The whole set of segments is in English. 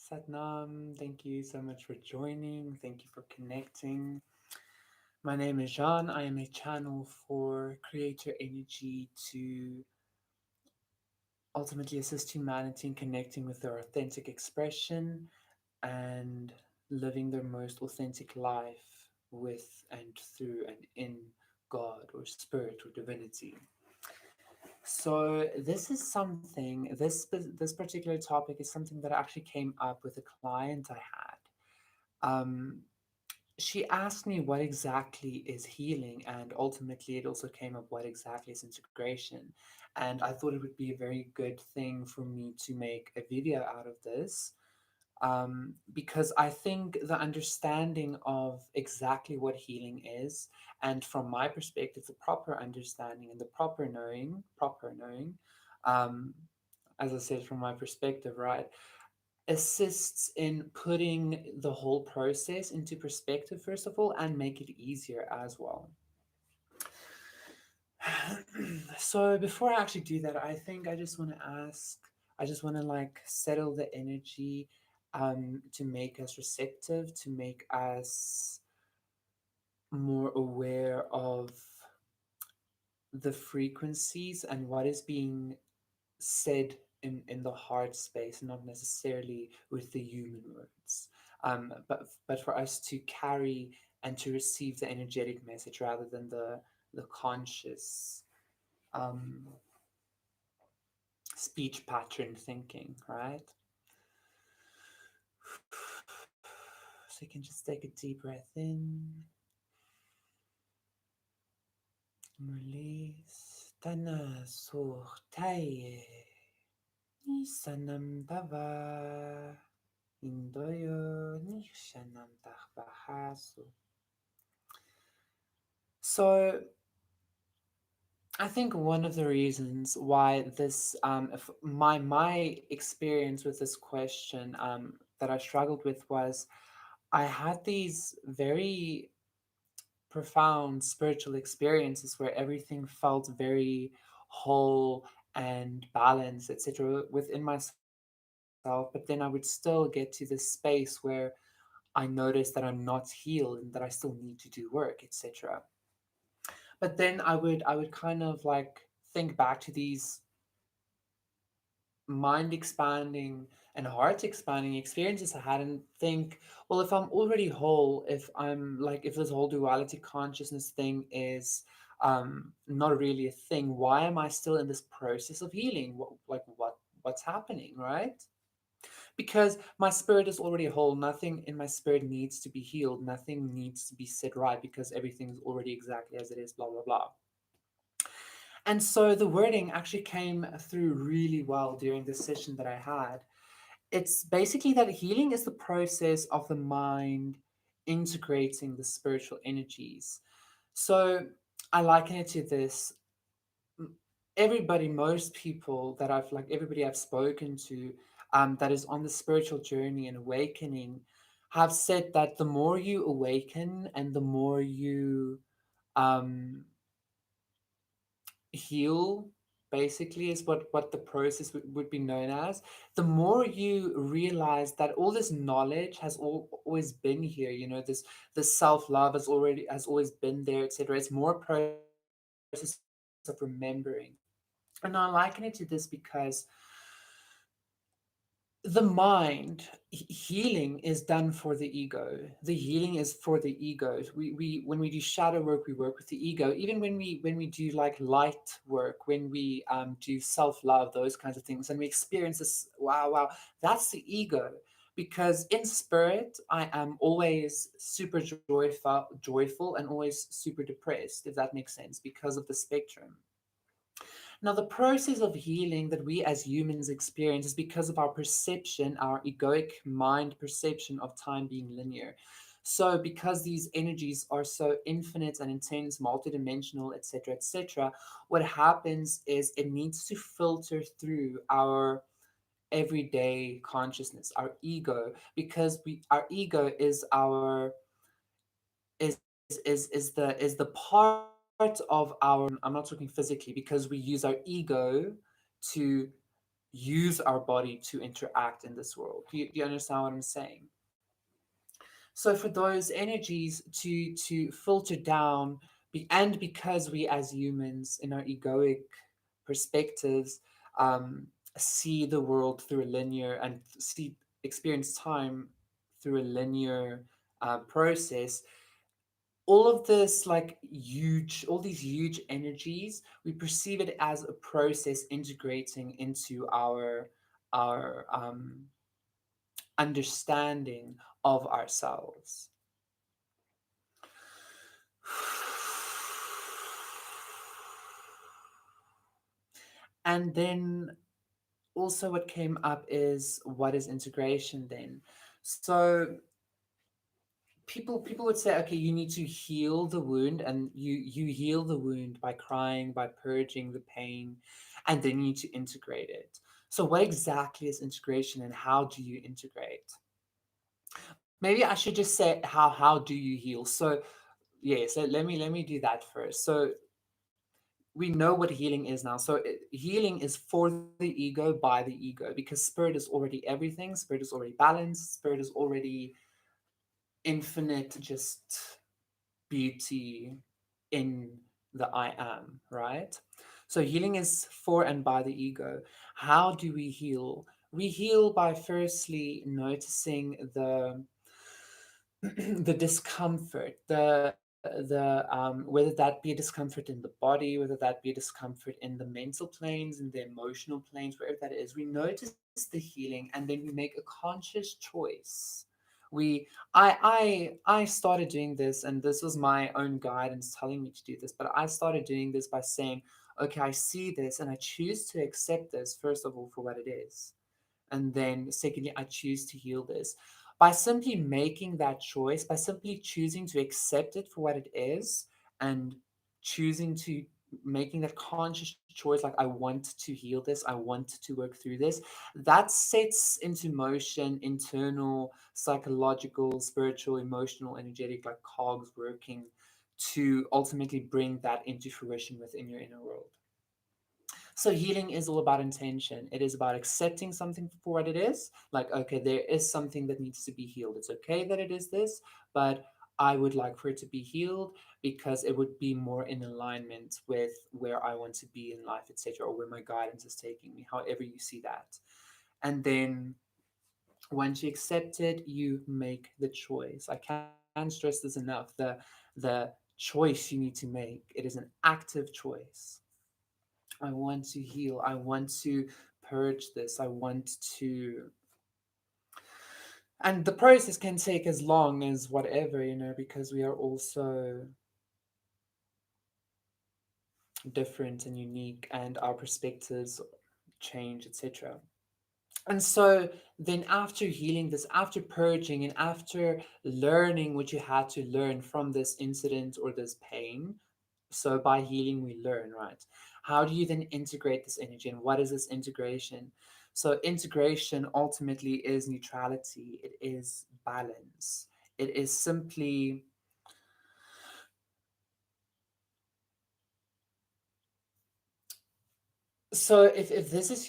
Satnam, thank you so much for joining. Thank you for connecting. My name is Jean. I am a channel for creator energy to ultimately assist humanity in connecting with their authentic expression and living their most authentic life with and through and in God or spirit or divinity. So this is something. This particular topic is something that actually came up with a client I had. She asked me what exactly is healing, and ultimately it also came up what exactly is integration. And I thought it would be a very good thing for me to make a video out of this, because I think the understanding of exactly what healing is, and from my perspective, the proper understanding and the proper knowing, um, as I said, from my perspective, right, assists in putting the whole process into perspective, first of all, and make it easier as well. So before I actually do that, I think I just want to ask, I just want to like settle the energy, to make us receptive, to make us more aware of the frequencies and what is being said in the heart space, not necessarily with the human words. But for us to carry and to receive the energetic message rather than the conscious um, speech pattern thinking, right? So you can just take a deep breath in, release. Tana sur taye. Nisanam dava. Indoyo nishanam tahbahasu. So I think one of the reasons why this my experience with this question, that I struggled with was I had these very profound spiritual experiences where everything felt very whole and balanced, etc., within myself. But then I would still get to this space where I notice that I'm not healed and that I still need to do work, etc. But then I would kind of like think back to these mind expanding and heart expanding experiences I had and think, well, if I'm already whole, if I'm like, if this whole duality consciousness thing is not really a thing, why am I still in this process of healing? What's happening, right? Because my spirit is already whole. Nothing in my spirit needs to be healed. Nothing needs to be set right because everything is already exactly as it is, blah, blah, blah. And so the wording actually came through really well during the session that I had. It's basically that healing is the process of the mind integrating the spiritual energies. So I liken it to this. Everybody, most people that I've like, everybody I've spoken to, that is on the spiritual journey and awakening, have said that the more you awaken and the more you um, heal, basically is what the process would be known as, the more you realize that all this knowledge has always been here, you know, this self-love has always been there, etc. It's more process of remembering. And I liken it to this because the mind healing is done for the ego. The healing is for the ego. We when we do shadow work, we work with the ego. Even when we do like light work, when we do self-love, those kinds of things, and we experience this, wow, that's the ego. Because in spirit I am always super joyful and always super depressed, if that makes sense, because of the spectrum. Now, the process of healing that we as humans experience is because of our perception, our egoic mind perception of time being linear. So, because these energies are so infinite and intense, multidimensional, etc., what happens is it needs to filter through our everyday consciousness, our ego, because our ego is our is the part of our, I'm not talking physically, because we use our ego to use our body to interact in this world. Do you understand what I'm saying? So for those energies to filter down, and because we as humans in our egoic perspectives um, see the world through a linear and see experience time through a linear process, all of this like huge all these huge energies, we perceive it as a process integrating into our understanding of ourselves. And then also what came up is, what is integration then? So people would say, okay, you need to heal the wound, and you heal the wound by crying, by purging the pain, and then you need to integrate it. So what exactly is integration, and how do you integrate? Maybe I should just say how do you heal. So yeah, so let me do that first. So we know what healing is now. So healing is for the ego, by the ego, because spirit is already everything. Spirit is already balanced. Spirit is already infinite, just beauty in the I am, right? So healing is for and by the ego. How do we heal? We heal by firstly noticing the the discomfort, whether that be a discomfort in the body, whether that be a discomfort in the mental planes, in the emotional planes, wherever that is. We notice the healing, and then we make a conscious choice. We I started doing this, and this was my own guidance telling me to do this, but I started doing this by saying, okay, I see this and I choose to accept this, first of all, for what it is. And then secondly, I choose to heal this. By simply making that choice, by simply choosing to accept it for what it is, and choosing to making that conscious choice, like I want to heal this, I want to work through this, that sets into motion internal psychological, spiritual, emotional, energetic, like cogs working to ultimately bring that into fruition within your inner world. So healing is all about intention. It is about accepting something for what it is. Like, okay, there is something that needs to be healed. It's okay that it is this, but I would like for it to be healed because it would be more in alignment with where I want to be in life, etc., or where my guidance is taking me, however you see that. And then once you accept it, you make the choice. I can't stress this enough. The choice you need to make, it is an active choice. I want to heal. I want to purge this. I want to. And the process can take as long as whatever, because we are also different and unique, and our perspectives change, etc. And so then, after healing this, after purging, and after learning what you had to learn from this incident or this pain, so by healing, we learn, right? How do you then integrate this energy, and what is this integration? So, integration ultimately is neutrality, it is balance, it is simply. So if this is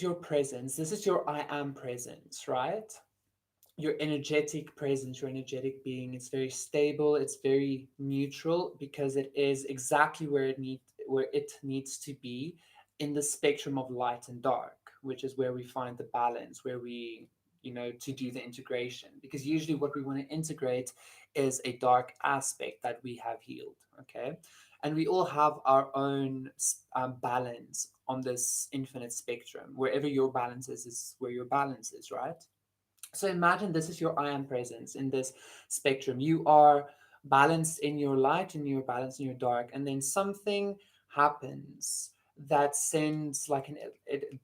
your presence, this is your I am presence, right? Your energetic presence, your energetic being. It's very stable, it's very neutral, because it is exactly where it needs to be in the spectrum of light and dark, which is where we find the balance, where we, to do the integration. Because usually what we want to integrate is a dark aspect that we have healed, okay? And we all have our own balance on this infinite spectrum. Wherever your balance is where your balance is, right? So imagine this is your I am presence in this spectrum. You are balanced in your light and you're balanced in your dark. And then something happens that sends like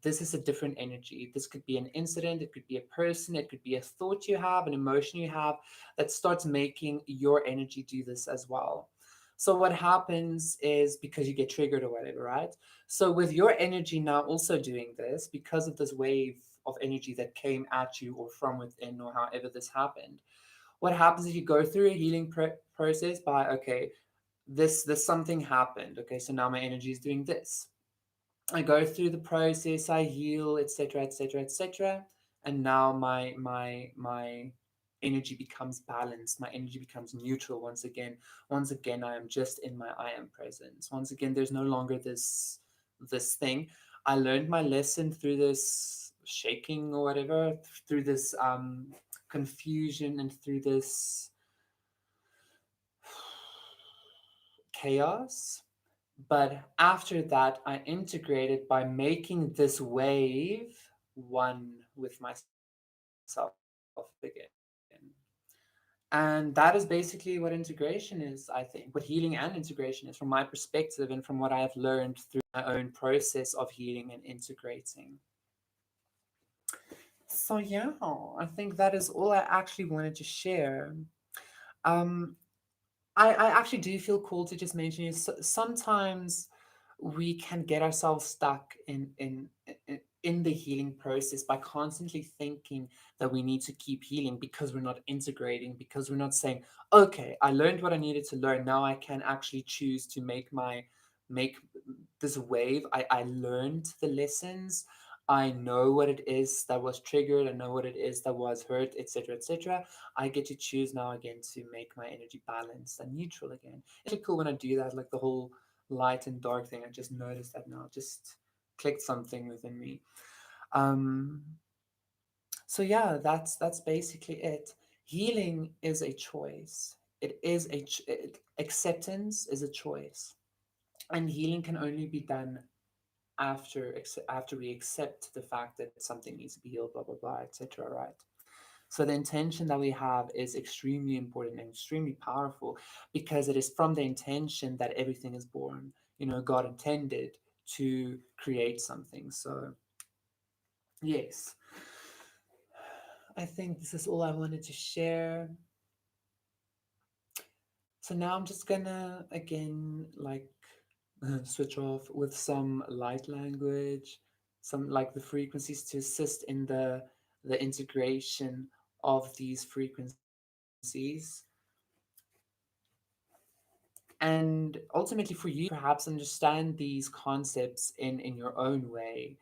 this is a different energy. This could be an incident, it could be a person, it could be a thought you have, an emotion you have, that starts making your energy do this as well. So what happens is, because you get triggered or whatever, right? So with your energy now also doing this, because of this wave of energy that came at you or from within, or however this happened, what happens if you go through a healing process by, okay, this something happened, okay, so now my energy is doing this. I go through the process, I heal, etc., etc., etc., and now my energy becomes balanced. My energy becomes neutral once again. Once again, I am just in my I am presence. Once again, there's no longer this thing. I learned my lesson through this shaking or whatever, through this confusion and through this chaos. But after that, I integrated by making this wave one with myself again. And that is basically what integration is, I think, what healing and integration is from my perspective and from what I have learned through my own process of healing and integrating. So, yeah, I think that is all I actually wanted to share. Um, I actually do feel called to just mention is sometimes we can get ourselves stuck in the healing process by constantly thinking that we need to keep healing because we're not integrating, because we're not saying, okay, I learned what I needed to learn. Now I can actually choose to make this wave. I learned the lessons. I know what it is that was triggered. I know what it is that was hurt, etc., etc. I get to choose now again to make my energy balanced and neutral again. It's really cool when I do that, like the whole light and dark thing. I just noticed that now, just clicked something within me. Um, so yeah, that's basically it. Healing is a choice. Acceptance is a choice, and healing can only be done after we accept the fact that something needs to be healed, blah blah blah, etc. Right? So the intention that we have is extremely important and extremely powerful because it is from the intention that everything is born. You know, God intended to create something. So, yes, I think this is all I wanted to share. So now I'm just gonna again like switch off with some light language, some like the frequencies to assist in the integration of these frequencies. And ultimately for you to perhaps understand these concepts in your own way,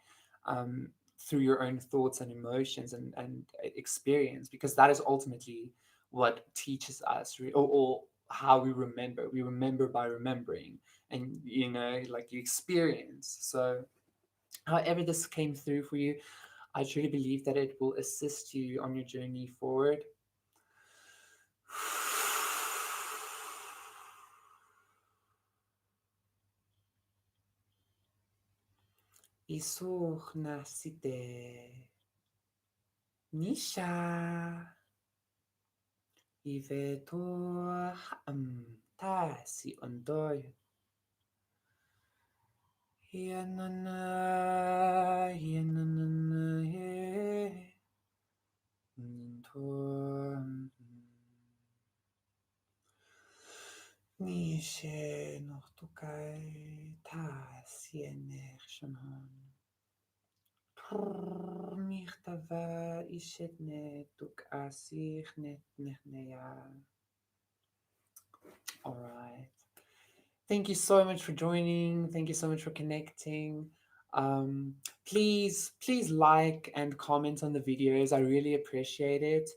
through your own thoughts and emotions and experience, because that is ultimately what teaches us, or how we remember by remembering, and you know, like you experience. So however this came through for you, I truly believe that it will assist you on your journey forward. Isuh nasite nisha iveto ta si ondoy hianana hianana he ninto nishe no tukai ta si enershanon Mirtava ishetne tuk asich net nehneya. All right. Thank you so much for joining. Thank you so much for connecting. Please like and comment on the videos. I really appreciate it.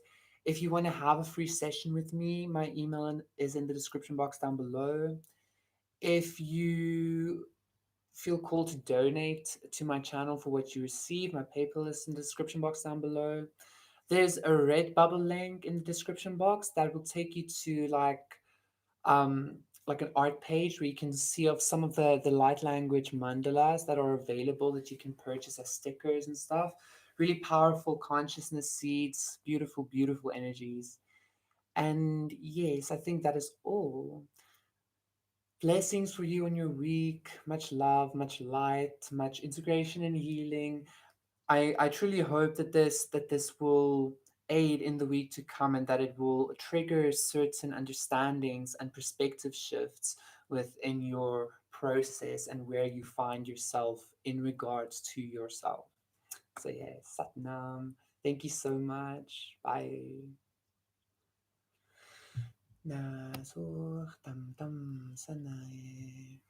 If you want to have a free session with me, my email is in the description box down below. If you feel called to donate to my channel for what you receive, my PayPal is in the description box down below. There's a Redbubble link in the description box that will take you to um like an art page where you can see of some of the light language mandalas that are available that you can purchase as stickers and stuff. Really powerful consciousness seeds, beautiful energies. And yes, I think that is all. Blessings for you and your week. Much love, much light, much integration and healing. I truly hope that this will aid in the week to come, and that it will trigger certain understandings and perspective shifts within your process and where you find yourself in regards to yourself. So yeah, Satnam. Thank you so much. Bye. Na so tam tam sanay.